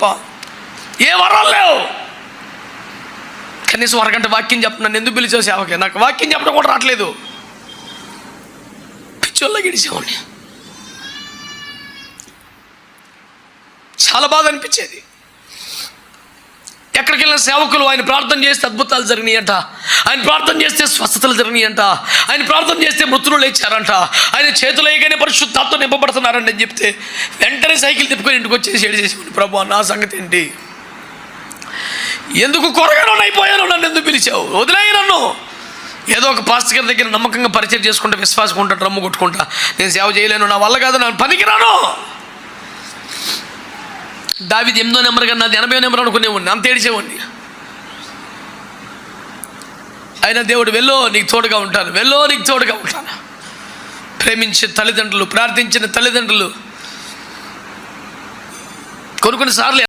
తప్ప ఏ వరాలు లేవు. కనీసం అరగంట వాక్యం చెప్పు, నన్ను ఎందుకు పిలిచావు సేవకి? నాకు వాక్యం చెప్పడం కూడా రావట్లేదు. పిచ్చోళ్ళ గిడిచేవాడిని. చాలా బాధ అనిపించేది. ఎక్కడికి వెళ్ళిన సేవకులు ఆయన ప్రార్థన చేస్తే అద్భుతాలు జరిగినాయంట, ఆయన ప్రార్థన చేస్తే స్వస్థతలు జరిగినాయంట, ఆయన ప్రార్థన చేస్తే మృతులు లేచారంట, ఆయన చేతులు వేయగానే పరిశుద్ధాత్మతో నింపబడుతున్నారంట అని చెప్తే వెంటనే సైకిల్ తిప్పుకొని ఇంటికి వచ్చేసి ఏడిచేసేవాడిని. ప్రభు, నా సంగతి ఏంటి? ఎందుకు కొరగానో అయిపోయాను, నన్ను ఎందుకు పిలిచావు? వదిలేయి నన్ను. ఏదో ఒక పాస్టర్ గారి దగ్గర నమ్మకంగా పరిచయం చేసుకుంటా, విశ్వాసం ఉంటా, రమ్ము కొట్టుకుంటా, నేను సేవ చేయలేను, నా వల్ల కాదు, నేను పనికి రాను. దావీదు 8వ నెంబర్ కన్నా నాది 80వ నెంబర్ అనుకునేవాడిని, అంత ఏడిచేవాడిని. అయినా దేవుడు వెళ్ళు, నీకు తోడుగా ఉంటాను, వెళ్ళు, నీకు తోడుగా ఉంటాను. ప్రేమించే తల్లిదండ్రులు, ప్రార్థించిన తల్లిదండ్రులు కొన్నిసార్లు